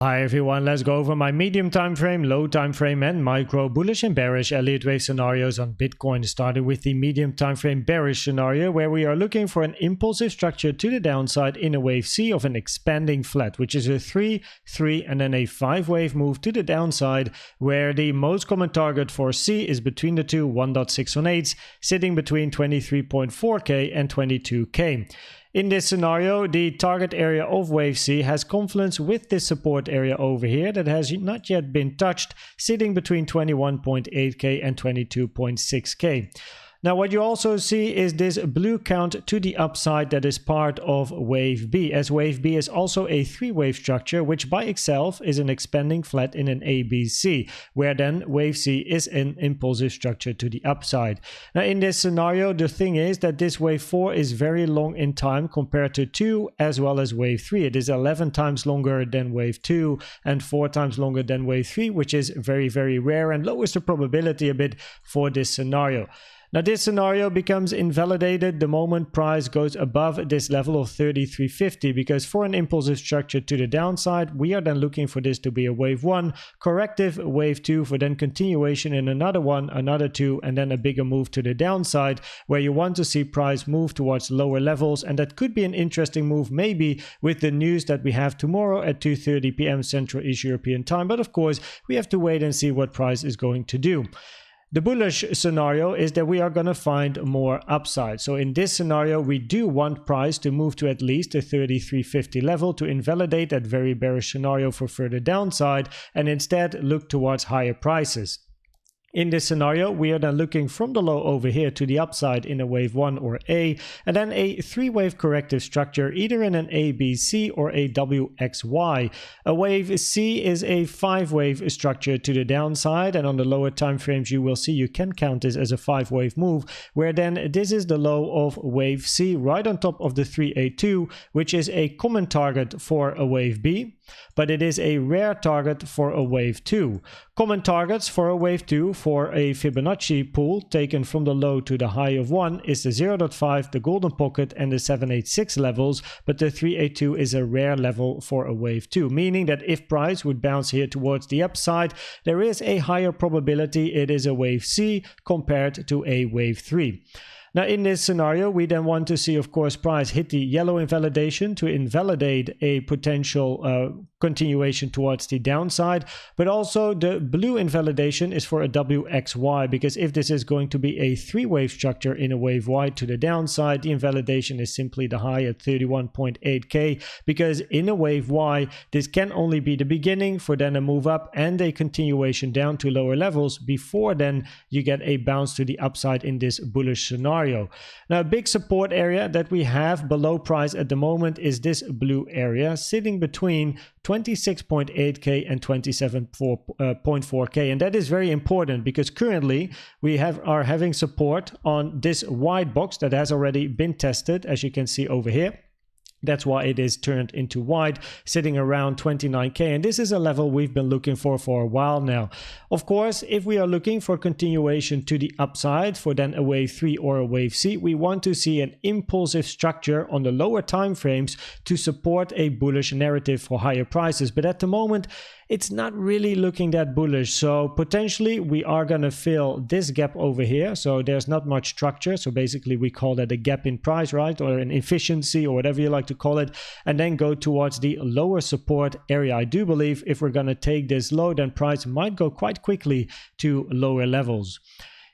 Hi everyone, let's go over my medium time frame, low time frame and micro bullish and bearish Elliott Wave scenarios on Bitcoin, starting with the medium time frame bearish scenario where we are looking for an impulsive structure to the downside in a wave C of an expanding flat, which is a 3, 3 and then a 5 wave move to the downside, where the most common target for C is between the two 1.618, sitting between 23.4k and 22k. In this scenario, the target area of wave C has confluence with this support area over here that has not yet been touched, sitting between 21.8k and 22.6k. Now what you also see is this blue count to the upside that is part of wave B, as wave B is also a 3-wave structure, which by itself is an expanding flat in an ABC, where then wave C is an impulsive structure to the upside. Now in this scenario, the thing is that this wave 4 is very long in time compared to 2 as well as wave 3. It is 11 times longer than wave 2 and 4 times longer than wave 3, which is very, very rare and lowers the probability a bit for this scenario. Now this scenario becomes invalidated the moment price goes above this level of 33.50, because for an impulsive structure to the downside, we are then looking for this to be a wave 1, corrective wave 2 for then continuation in another 1, another 2 and then a bigger move to the downside, where you want to see price move towards lower levels, and that could be an interesting move maybe with the news that we have tomorrow at 2:30 p.m. Central East European time, but of course we have to wait and see what price is going to do. The bullish scenario is that we are going to find more upside. So in this scenario, we do want price to move to at least the 33.50 level to invalidate that very bearish scenario for further downside, and instead look towards higher prices. In this scenario, we are then looking from the low over here to the upside in a wave 1 or A, and then a 3-wave corrective structure either in an ABC or a WXY. A wave C is a 5-wave structure to the downside, and on the lower time frames you will see you can count this as a 5-wave move, where then this is the low of wave C right on top of the 382, which is a common target for a wave B, but it is a rare target for a wave 2. Common targets for a wave 2 for a Fibonacci pool taken from the low to the high of 1 is the 0.5, the golden pocket and the 786 levels, but the 382 is a rare level for a wave 2, meaning that if price would bounce here towards the upside, there is a higher probability it is a wave C compared to a wave 3. Now in this scenario, we then want to see, of course, price hit the yellow invalidation to invalidate a potential continuation towards the downside, but also the blue invalidation is for a WXY, because if this is going to be a 3-wave structure in a wave Y to the downside, the invalidation is simply the high at 31.8k, because in a wave Y, this can only be the beginning for then a move up and a continuation down to lower levels before then you get a bounce to the upside in this bullish scenario. Now a big support area that we have below price at the moment is this blue area sitting between 26.8k and 27.4k, and that is very important because currently we are having support on this white box that has already been tested, as you can see over here. That's why it is turned into white, sitting around 29k, and this is a level we've been looking for a while now. Of course, if we are looking for continuation to the upside for then a wave 3 or a wave C, we want to see an impulsive structure on the lower time frames to support a bullish narrative for higher prices, but at the moment it's not really looking that bullish. So potentially we are going to fill this gap over here. So there's not much structure. So basically we call that a gap in price, right? Or an efficiency or whatever you like to call it. And then go towards the lower support area. I do believe if we're going to take this low, then price might go quite quickly to lower levels.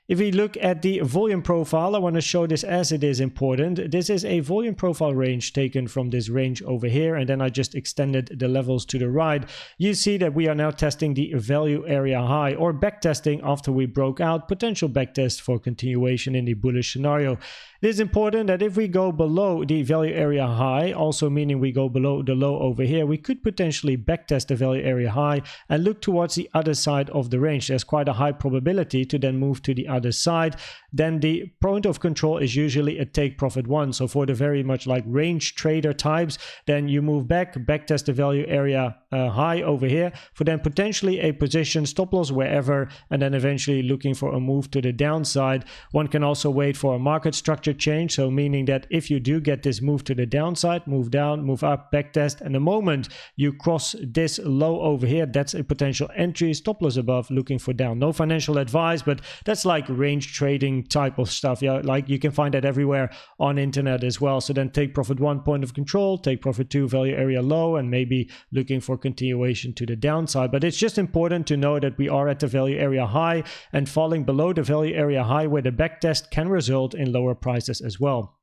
If we look at the volume profile, I want to show this as it is important. This is a volume profile range taken from this range over here, and then I just extended the levels to the right. You see that we are now testing the value area high, or backtesting after we broke out, potential backtest for continuation in the bullish scenario. It is important that if we go below the value area high, also meaning we go below the low over here, we could potentially backtest the value area high and look towards the other side of the range. There's quite a high probability to then move to the other other side, then the point of control is usually a take profit 1. So for the very much like range trader types, then you move back test the value area high over here for then potentially a position stop loss wherever, and then eventually looking for a move to the downside. One can also wait for a market structure change, so meaning that if you do get this move to the downside, move down, move up, backtest, and the moment you cross this low over here, that's a potential entry, stop loss above, looking for down. No financial advice, but that's like range trading type of stuff. Yeah, like you can find that everywhere on internet as well. So then take profit 1, point of control, take profit 2, value area low, and maybe looking for continuation to the downside. But it's just important to know that we are at the value area high, and falling below the value area high where the backtest can result in lower prices as well.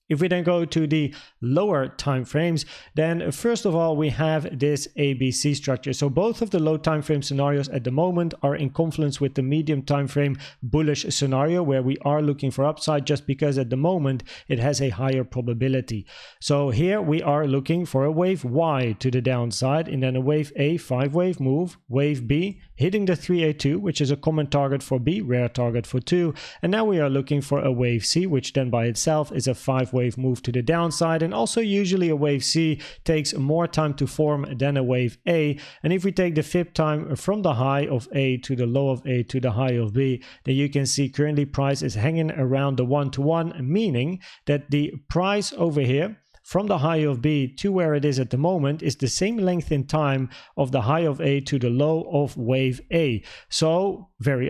If we then go to the lower time frames, then first of all, we have this ABC structure. So both of the low time frame scenarios at the moment are in confluence with the medium time frame bullish scenario, where we are looking for upside just because at the moment it has a higher probability. So here we are looking for a wave Y to the downside, and then a wave A 5-wave move, wave B hitting the 382, which is a common target for B, rare target for 2. And now we are looking for a wave C, which then by itself is a 5-wave move to the downside. And also usually a wave C takes more time to form than a wave A. And if we take the fib time from the high of A to the low of A to the high of B, then you can see currently price is hanging around the 1-to-1, meaning that the price over here from the high of B to where it is at the moment is the same length in time of the high of A to the low of wave A. So very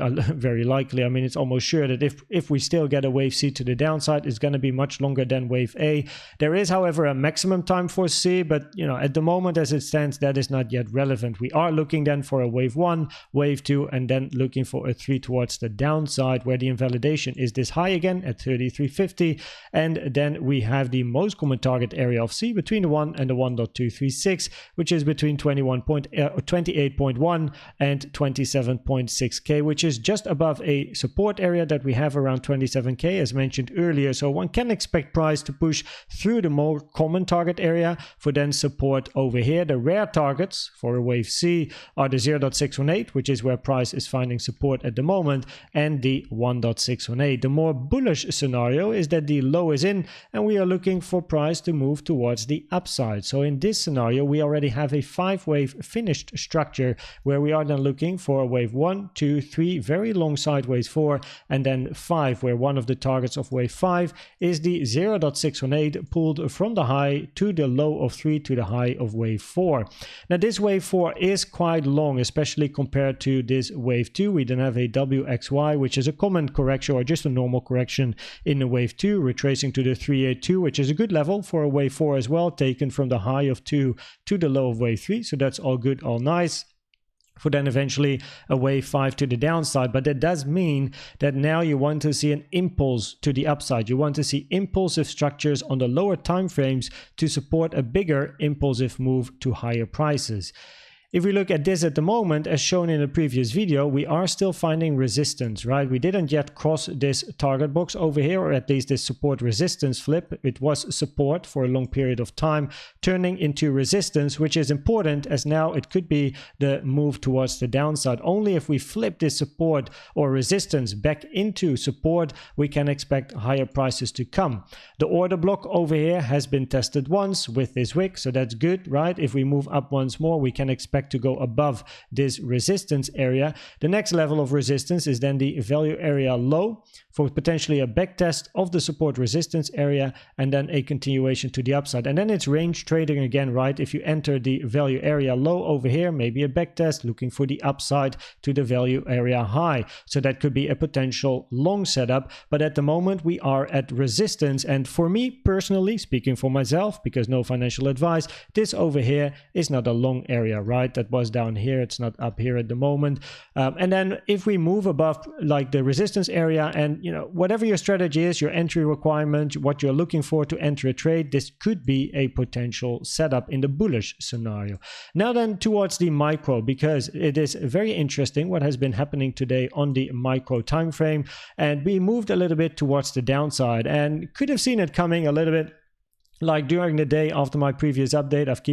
likely, I mean, it's almost sure that if we still get a wave C to the downside, it's going to be much longer than wave A. There is, however, a maximum time for C, but you know, at the moment as it stands, that is not yet relevant. We are looking then for a wave 1, wave 2, and then looking for a 3 towards the downside, where the invalidation is this high again at 33.50, and then we have the most common target area of C between the 1 and the 1.236, which is between 28.1 and 27.6k, which is just above a support area that we have around 27k as mentioned earlier. So one can expect price to push through the more common target area for then support over here. The rare targets for a wave C are the 0.618, which is where price is finding support at the moment, and the 1.618. The more bullish scenario is that the low is in and we are looking for price to move towards the upside. So in this scenario, we already have a 5-wave finished structure where we are then looking for a wave 1, 2, 3, very long sideways 4, and then 5, where one of the targets of wave 5 is the 0.618 pulled from the high to the low of 3 to the high of wave 4. Now this wave 4 is quite long, especially compared to this wave 2. We then have a WXY, which is a common correction or just a normal correction in the wave 2, retracing to the 382, which is a good level for a wave 4 as well, taken from the high of 2 to the low of wave 3. So that's all good, all nice, for then eventually a wave 5 to the downside. But that does mean that now you want to see an impulse to the upside. You want to see impulsive structures on the lower time frames to support a bigger impulsive move to higher prices. If we look at this at the moment, as shown in the previous video, we are still finding resistance, right? We didn't yet cross this target box over here, or at least this support resistance flip. It was support for a long period of time, turning into resistance, which is important as now it could be the move towards the downside. Only if we flip this support or resistance back into support, we can expect higher prices to come. The order block over here has been tested once with this wick, so that's good, right? If we move up once more, we can expect to go above this resistance area. The next level of resistance is then the value area low for potentially a back test of the support resistance area, and then a continuation to the upside. And then it's range trading again, right? If you enter the value area low over here, maybe a back test looking for the upside to the value area high. So that could be a potential long setup, but at the moment we are at resistance. And for me personally, speaking for myself, because no financial advice, this over here is not a long area, right? That was down here, it's not up here at the moment. And then if we move above like the resistance area, and you know, whatever your strategy is, your entry requirement, what you're looking for to enter a trade, this could be a potential setup in the bullish scenario. Now then towards the micro, because it is very interesting what has been happening today on the micro time frame, and we moved a little bit towards the downside and could have seen it coming a little bit like during the day after my previous update, I've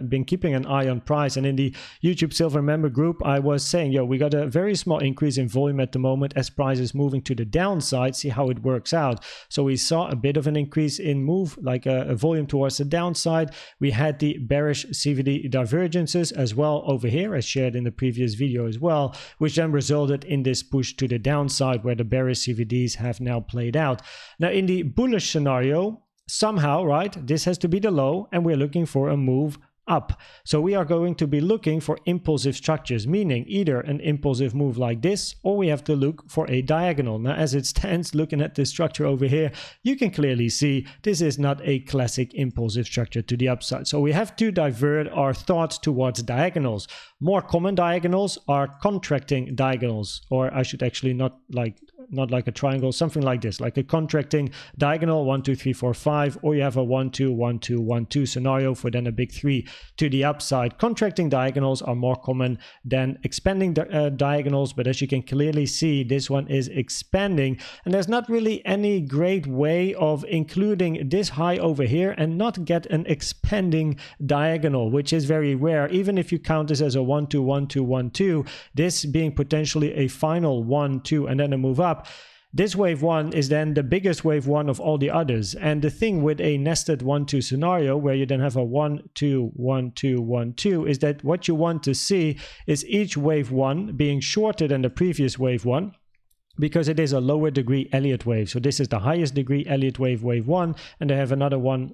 been keeping an eye on price, and in the YouTube Silver member group I was saying, yo, we got a very small increase in volume at the moment as price is moving to the downside, see how it works out. So we saw a bit of an increase in move, like a volume towards the downside. We had the bearish CVD divergences as well over here, as shared in the previous video as well, which then resulted in this push to the downside where the bearish CVDs have now played out. Now in the bullish scenario, somehow, right, this has to be the low and we're looking for a move up. So we are going to be looking for impulsive structures, meaning either an impulsive move like this, or we have to look for a diagonal. Now, as it stands, looking at this structure over here, you can clearly see this is not a classic impulsive structure to the upside. So we have to divert our thoughts towards diagonals. More common diagonals are contracting diagonals, or I should actually not like a triangle, something like this, like a contracting diagonal 1 2 3 4 5, or you have a 1 2 1 2 1 2 scenario for then a big 3 to the upside. Contracting diagonals are more common than expanding diagonals, but as you can clearly see, this one is expanding, and there's not really any great way of including this high over here and not get an expanding diagonal, which is very rare. Even if you count this as a 1 2 1 2 1 2, this being potentially a final 1 2 and then a move up, this wave 1 is then the biggest wave 1 of all the others. And the thing with a nested 1 2 scenario where you then have a 1 2 1 2 1 2 is that what you want to see is each wave 1 being shorter than the previous wave 1, because it is a lower degree Elliott wave. So this is the highest degree Elliott wave, wave 1, and they have another one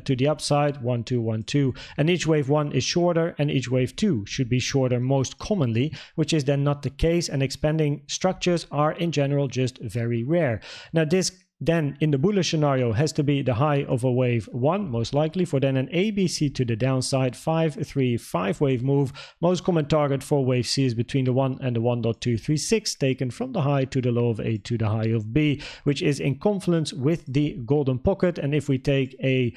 to the upside, 1 2 1 2, and each wave 1 is shorter and each wave 2 should be shorter most commonly, which is then not the case, and expanding structures are in general just very rare. Now this then in the bullish scenario has to be the high of a wave 1 most likely, for then an ABC to the downside 5 3 5 wave move. Most common target for wave C is between the 1 and the 1.236, taken from the high to the low of A to the high of B, which is in confluence with the golden pocket. And if we take a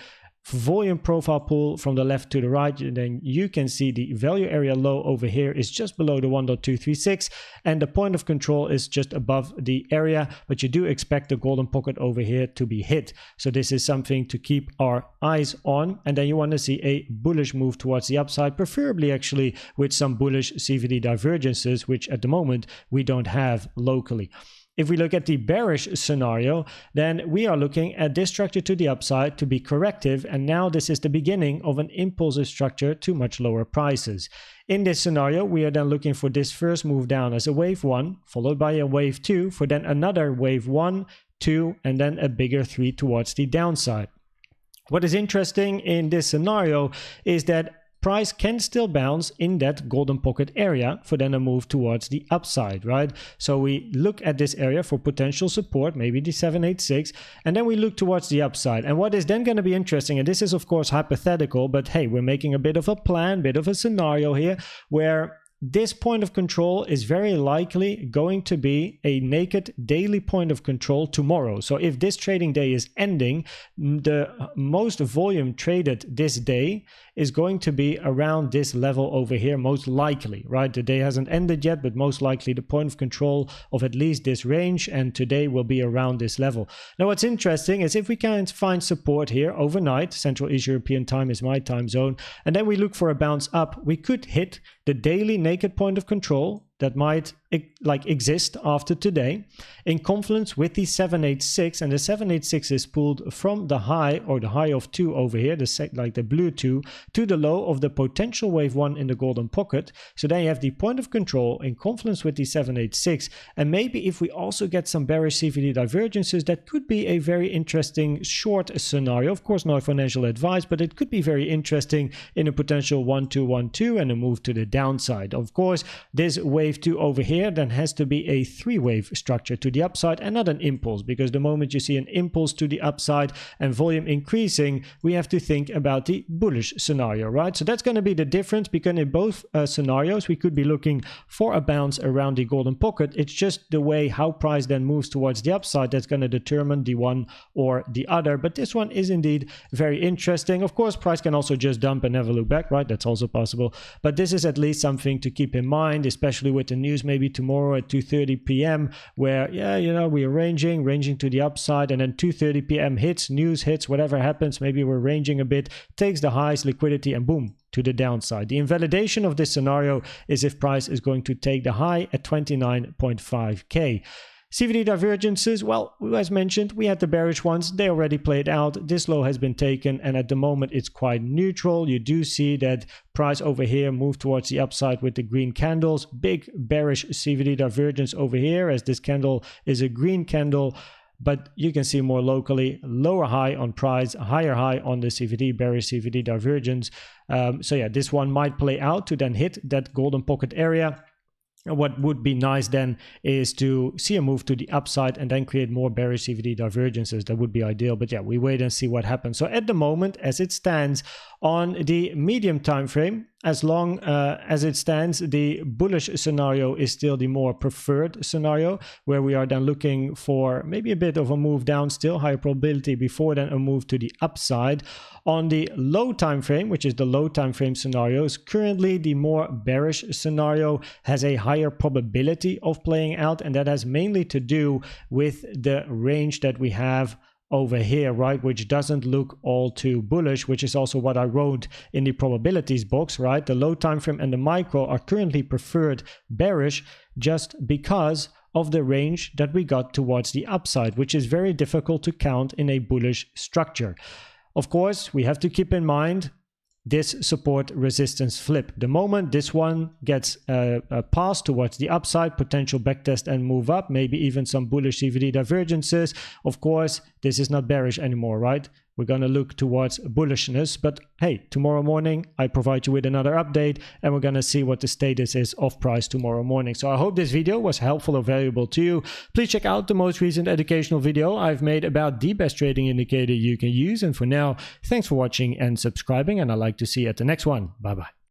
volume profile pool from the left to the right, then you can see the value area low over here is just below the 1.236, and the point of control is just above the area, but you do expect the golden pocket over here to be hit. So this is something to keep our eyes on, and then you want to see a bullish move towards the upside, preferably actually with some bullish CVD divergences, which at the moment we don't have locally. If we look at the bearish scenario, then we are looking at this structure to the upside to be corrective, and now this is the beginning of an impulsive structure to much lower prices. In this scenario, we are then looking for this first move down as a wave 1, followed by a wave 2, for then another wave 1, 2, and then a bigger 3 towards the downside. What is interesting in this scenario is that price can still bounce in that golden pocket area for then a move towards the upside, right? So we look at this area for potential support, maybe the 786, and then we look towards the upside. And what is then going to be interesting, and this is of course hypothetical, but hey, we're making a bit of a plan, bit of a scenario here, where this point of control is very likely going to be a naked daily point of control tomorrow. So if this trading day is ending, the most volume traded this day is going to be around this level over here, most likely, right? The day hasn't ended yet, but most likely the point of control of at least this range, and today will be around this level. Now, what's interesting is if we can find support here overnight, Central East European time is my time zone, and then we look for a bounce up, we could hit the daily naked point of control that might exist after today in confluence with the 786, and the 786 is pulled from the high, or the high of 2 over here, the blue 2, to the low of the potential wave 1 in the golden pocket. So then you have the point of control in confluence with the 786, and maybe if we also get some bearish CVD divergences, that could be a very interesting short scenario. Of course, no financial advice, but it could be very interesting in a potential 1 2 1 2 and a move to the downside. Of course, this wave 2 over here then has to be a 3-wave structure to the upside and not an impulse, because the moment you see an impulse to the upside and volume increasing, we have to think about the bullish scenario, right? So that's going to be the difference, because in both scenarios we could be looking for a bounce around the golden pocket. It's just the way how price then moves towards the upside that's going to determine the one or the other. But this one is indeed very interesting. Of course, price can also just dump and never look back, right? That's also possible, but this is at least something to keep in mind, especially with the news maybe tomorrow at 2:30 p.m. where, yeah, you know, we're ranging to the upside, and then 2:30 p.m. hits, news hits, whatever happens, maybe we're ranging a bit, takes the highs, liquidity, and boom, to the downside. The invalidation of this scenario is if price is going to take the high at 29.5k. CVD divergences, well, as mentioned, we had the bearish ones. They already played out. This low has been taken, and at the moment it's quite neutral. You do see that price over here moved towards the upside with the green candles. Big bearish CVD divergence over here, as this candle is a green candle. But you can see more locally, lower high on price, higher high on the CVD, bearish CVD divergence. So yeah, this one might play out to then hit that golden pocket area. What would be nice then is to see a move to the upside and then create more bearish CVD divergences. That would be ideal, but yeah, we wait and see what happens. So at the moment, as it stands on the medium time frame, as long as it stands, the bullish scenario is still the more preferred scenario, where we are then looking for maybe a bit of a move down, still higher probability before then a move to the upside. On the low time frame, which is the low time frame scenarios, currently the more bearish scenario has a higher probability of playing out, and that has mainly to do with the range that we have over here, right, which doesn't look all too bullish, which is also what I wrote in the probabilities box, right? The low time frame and the micro are currently preferred bearish just because of the range that we got towards the upside, which is very difficult to count in a bullish structure. Of course, we have to keep in mind this support resistance flip. The moment this one gets a pass towards the upside, potential backtest and move up, maybe even some bullish CVD divergences, of course, this is not bearish anymore, right? We're going to look towards bullishness, but hey, tomorrow morning I provide you with another update, and we're going to see what the status is of price tomorrow morning. So I hope this video was helpful or valuable to you. Please check out the most recent educational video I've made about the best trading indicator you can use. And for now, thanks for watching and subscribing, and I'd like to see you at the next one. Bye bye.